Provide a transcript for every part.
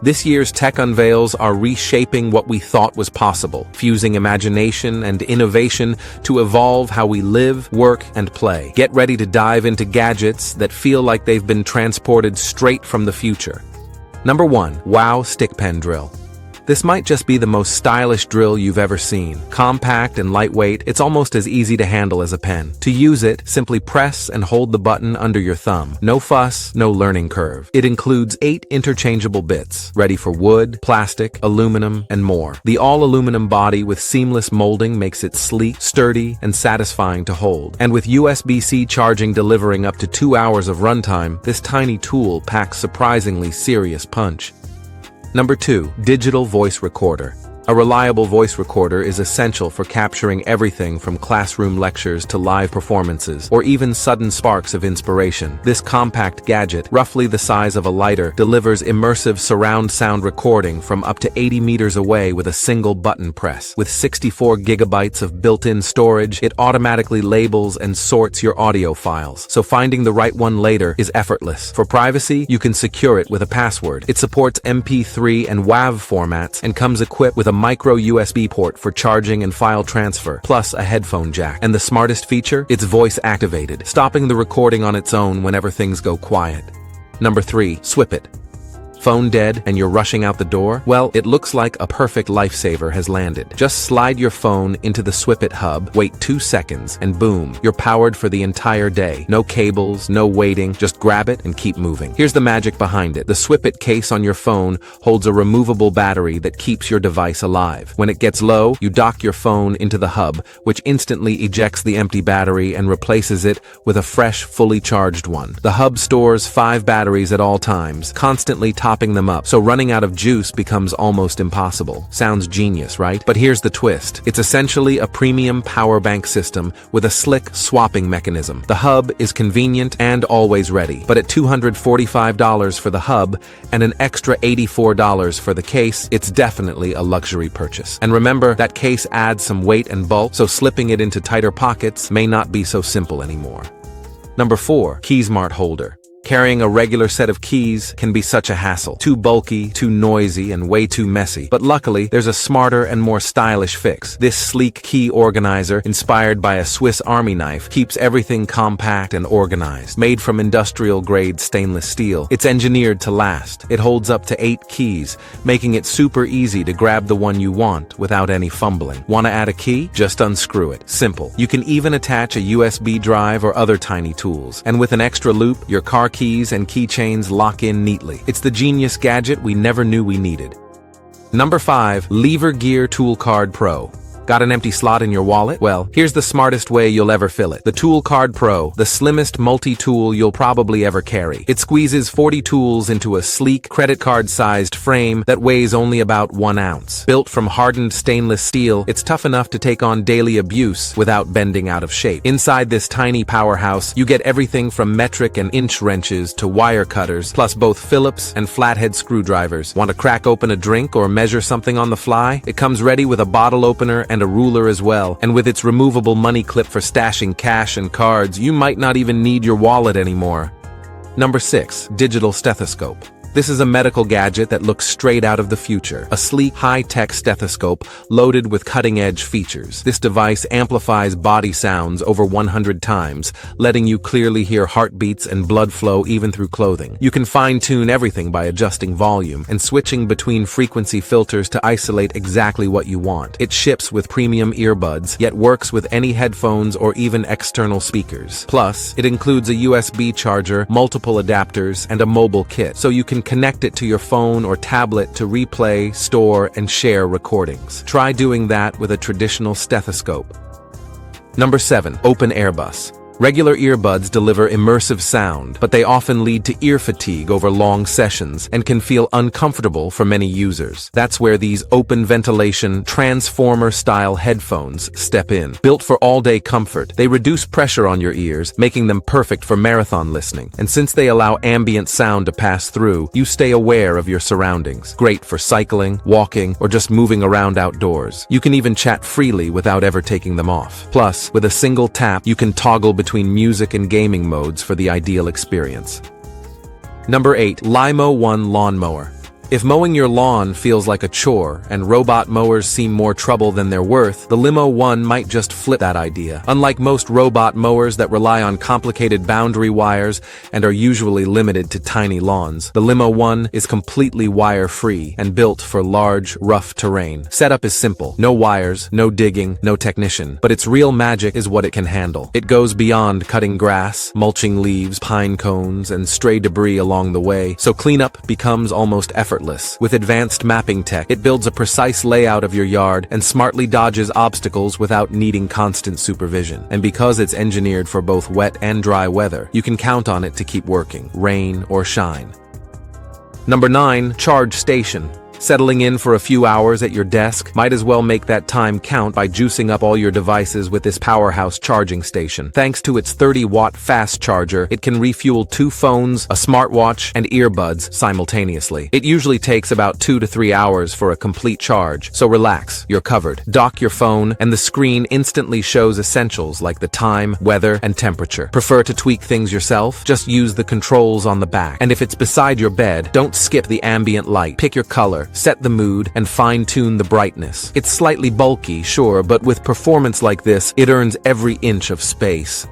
This year's tech unveils are reshaping what we thought was possible, fusing imagination and innovation to evolve how we live, work, and play. Get ready to dive into gadgets that feel like they've been transported straight from the future. Number 1. Wow Stick Pen Drill. This might just be the most stylish drill you've ever seen. Compact and lightweight, it's almost as easy to handle as a pen. To use it, simply press and hold the button under your thumb. No fuss, no learning curve. It includes 8 interchangeable bits, ready for wood, plastic, aluminum, and more. The all-aluminum body with seamless molding makes it sleek, sturdy, and satisfying to hold. And with USB-C charging delivering up to 2 hours of runtime, this tiny tool packs surprisingly serious punch. Number 2. Digital Voice Recorder. A reliable voice recorder is essential for capturing everything from classroom lectures to live performances, or even sudden sparks of inspiration. This compact gadget, roughly the size of a lighter, delivers immersive surround sound recording from up to 80 meters away with a single button press. With 64 gigabytes of built-in storage, it automatically labels and sorts your audio files, so finding the right one later is effortless. For privacy, you can secure it with a password. It supports MP3 and WAV formats and comes equipped with a micro USB port for charging and file transfer, plus a headphone jack. And the smartest feature? It's voice activated, stopping the recording on its own whenever things go quiet. Number 3. Swip It. Phone dead and you're rushing out the door? Well, it looks like a perfect lifesaver has landed. Just slide your phone into the Swip It hub, wait 2 seconds, and boom, you're powered for the entire day. No cables, no waiting, just grab it and keep moving. Here's the magic behind it. The Swip It case on your phone holds a removable battery that keeps your device alive. When it gets low, you dock your phone into the hub, which instantly ejects the empty battery and replaces it with a fresh, fully charged one. The hub stores 5 batteries at all times, constantly topping them up, so running out of juice becomes almost impossible. Sounds genius, right? But here's the twist. It's essentially a premium power bank system with a slick swapping mechanism. The hub is convenient and always ready, but at $245 for the hub and an extra $84 for the case, it's definitely a luxury purchase. And remember, that case adds some weight and bulk, so slipping it into tighter pockets may not be so simple anymore. Number 4. KeySmart Holder. Carrying a regular set of keys can be such a hassle. Too bulky, too noisy, and way too messy. But luckily, there's a smarter and more stylish fix. This sleek key organizer, inspired by a Swiss Army knife, keeps everything compact and organized. Made from industrial-grade stainless steel, it's engineered to last. It holds up to 8 keys, making it super easy to grab the one you want without any fumbling. Want to add a key? Just unscrew it. Simple. You can even attach a USB drive or other tiny tools. And with an extra loop, your car keys and keychains lock in neatly. It's the genius gadget we never knew we needed. Number 5. Lever Gear Tool Card Pro. Got an empty slot in your wallet? Well, here's the smartest way you'll ever fill it. The Tool Card Pro, the slimmest multi-tool you'll probably ever carry. It squeezes 40 tools into a sleek, credit card-sized frame that weighs only about 1 ounce. Built from hardened stainless steel, it's tough enough to take on daily abuse without bending out of shape. Inside this tiny powerhouse, you get everything from metric and inch wrenches to wire cutters, plus both Phillips and flathead screwdrivers. Want to crack open a drink or measure something on the fly? It comes ready with a bottle opener and a ruler as well, and with its removable money clip for stashing cash and cards, you might not even need your wallet anymore. Number 6. Digital Stethoscope. This is a medical gadget that looks straight out of the future. A sleek, high-tech stethoscope loaded with cutting-edge features. This device amplifies body sounds over 100 times, letting you clearly hear heartbeats and blood flow even through clothing. You can fine-tune everything by adjusting volume and switching between frequency filters to isolate exactly what you want. It ships with premium earbuds, yet works with any headphones or even external speakers. Plus, it includes a USB charger, multiple adapters, and a mobile kit, so you can connect it to your phone or tablet to replay, store, and share recordings. Try doing that with a traditional stethoscope. Number 7. Open Air Bus. Regular earbuds deliver immersive sound, but they often lead to ear fatigue over long sessions and can feel uncomfortable for many users. That's where these open ventilation, transformer-style headphones step in. Built for all-day comfort, they reduce pressure on your ears, making them perfect for marathon listening. And since they allow ambient sound to pass through, you stay aware of your surroundings. Great for cycling, walking, or just moving around outdoors. You can even chat freely without ever taking them off. Plus, with a single tap, you can toggle between music and gaming modes for the ideal experience. Number 8. Limo One Lawnmower. If mowing your lawn feels like a chore and robot mowers seem more trouble than they're worth, the Limo One might just flip that idea. Unlike most robot mowers that rely on complicated boundary wires and are usually limited to tiny lawns, the Limo One is completely wire-free and built for large, rough terrain. Setup is simple. No wires, no digging, no technician. But its real magic is what it can handle. It goes beyond cutting grass, mulching leaves, pine cones, and stray debris along the way, so cleanup becomes almost effortless. With advanced mapping tech, it builds a precise layout of your yard and smartly dodges obstacles without needing constant supervision. And because it's engineered for both wet and dry weather, you can count on it to keep working, rain or shine. Number 9. Charge station. Settling in for a few hours at your desk might as well make that time count by juicing up all your devices with this powerhouse charging station. Thanks to its 30-watt fast charger, it can refuel 2 phones, a smartwatch, and earbuds simultaneously. It usually takes about 2 to 3 hours for a complete charge, so relax, you're covered. Dock your phone, and the screen instantly shows essentials like the time, weather, and temperature. Prefer to tweak things yourself? Just use the controls on the back. And if it's beside your bed, don't skip the ambient light. Pick your color, set the mood, and fine-tune the brightness. It's slightly bulky, sure, but with performance like this, it earns every inch of space.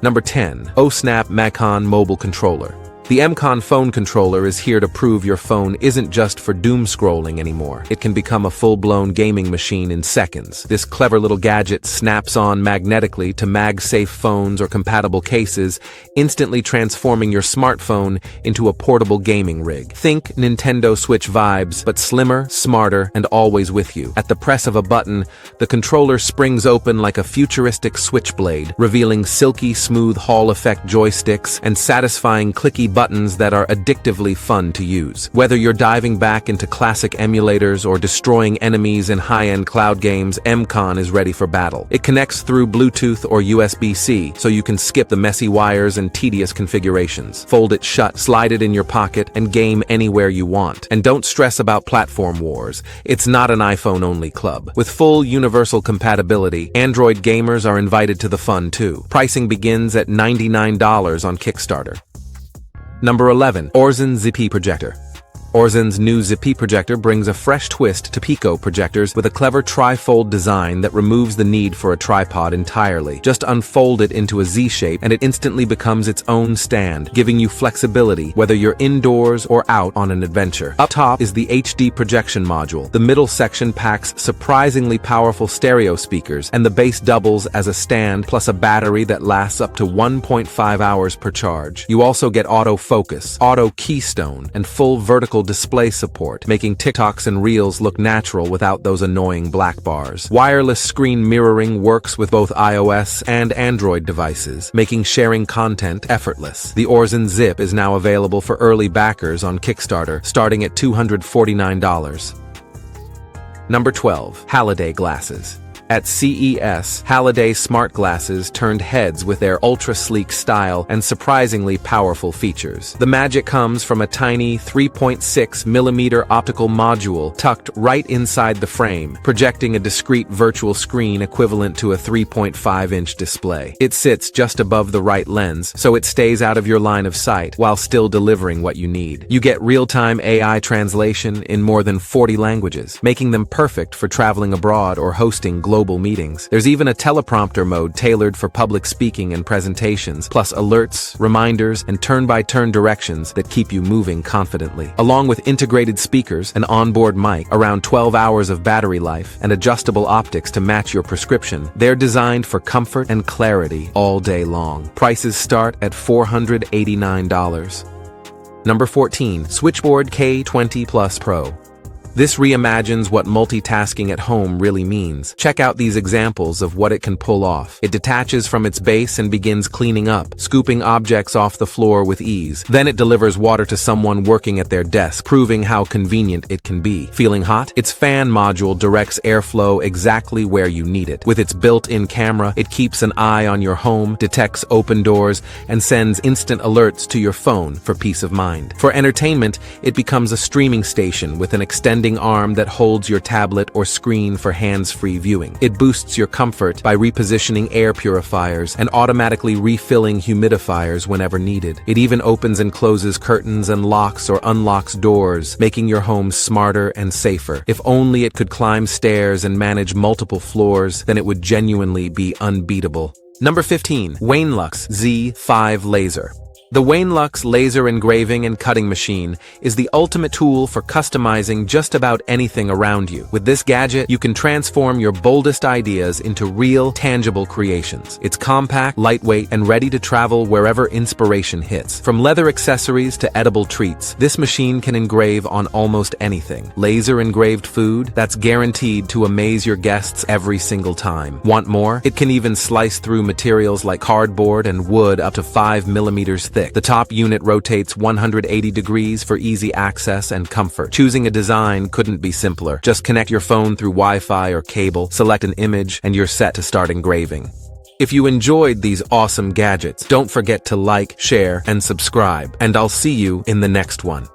Number 10. OSnap Macon Mobile Controller. The Mcon phone controller is here to prove your phone isn't just for doom scrolling anymore. It can become a full-blown gaming machine in seconds. This clever little gadget snaps on magnetically to mag-safe phones or compatible cases, instantly transforming your smartphone into a portable gaming rig. Think Nintendo Switch vibes, but slimmer, smarter, and always with you. At the press of a button, the controller springs open like a futuristic switchblade, revealing silky smooth Hall effect joysticks and satisfying clicky buttons that are addictively fun to use. Whether you're diving back into classic emulators or destroying enemies in high-end cloud games, Mcon is ready for battle. It connects through Bluetooth or USB-C, so you can skip the messy wires and tedious configurations. Fold it shut, slide it in your pocket, and game anywhere you want. And don't stress about platform wars. It's not an iPhone-only club. With full universal compatibility, Android gamers are invited to the fun too. Pricing begins at $99 on Kickstarter. Number 11. Orzen Zippy Projector. Orzen's new Zippy projector brings a fresh twist to Pico projectors with a clever tri-fold design that removes the need for a tripod entirely. Just unfold it into a Z shape and it instantly becomes its own stand, giving you flexibility whether you're indoors or out on an adventure. Up top is the HD projection module. The middle section packs surprisingly powerful stereo speakers, and the base doubles as a stand plus a battery that lasts up to 1.5 hours per charge. You also get autofocus, auto keystone, and full vertical display support, making TikToks and Reels look natural without those annoying black bars. Wireless screen mirroring works with both iOS and Android devices, making sharing content effortless. The Orzen Zip is now available for early backers on Kickstarter, starting at $249. Number 12. Halliday Glasses. At CES, Halliday smart glasses turned heads with their ultra-sleek style and surprisingly powerful features. The magic comes from a tiny 3.6mm optical module tucked right inside the frame, projecting a discrete virtual screen equivalent to a 3.5-inch display. It sits just above the right lens, so it stays out of your line of sight while still delivering what you need. You get real-time AI translation in more than 40 languages, making them perfect for traveling abroad or hosting global meetings. There's even a teleprompter mode tailored for public speaking and presentations, plus alerts, reminders, and turn-by-turn directions that keep you moving confidently. Along with integrated speakers, an onboard mic, around 12 hours of battery life, and adjustable optics to match your prescription, they're designed for comfort and clarity all day long. Prices start at $489. Number 14. Switchboard K20 Plus Pro. This reimagines what multitasking at home really means. Check out these examples of what it can pull off. It detaches from its base and begins cleaning up, scooping objects off the floor with ease. Then it delivers water to someone working at their desk, proving how convenient it can be. Feeling hot? Its fan module directs airflow exactly where you need it. With its built-in camera, it keeps an eye on your home, detects open doors, and sends instant alerts to your phone for peace of mind. For entertainment, it becomes a streaming station with an extending bending arm that holds your tablet or screen for hands-free viewing. It boosts your comfort by repositioning air purifiers and automatically refilling humidifiers whenever needed. It even opens and closes curtains and locks or unlocks doors, making your home smarter and safer. If only it could climb stairs and manage multiple floors, then it would genuinely be unbeatable. Number 15. Wainlux Z5 Laser. The Wainlux laser engraving and cutting machine is the ultimate tool for customizing just about anything around you. With this gadget, you can transform your boldest ideas into real, tangible creations. It's compact, lightweight, and ready to travel wherever inspiration hits. From leather accessories to edible treats, this machine can engrave on almost anything. Laser engraved food? That's guaranteed to amaze your guests every single time. Want more? It can even slice through materials like cardboard and wood up to 5 millimeters thick. The top unit rotates 180 degrees for easy access and comfort. Choosing a design couldn't be simpler. Just connect your phone through Wi-Fi or cable, select an image, and you're set to start engraving. If you enjoyed these awesome gadgets, don't forget to like, share, and subscribe, and I'll see you in the next one.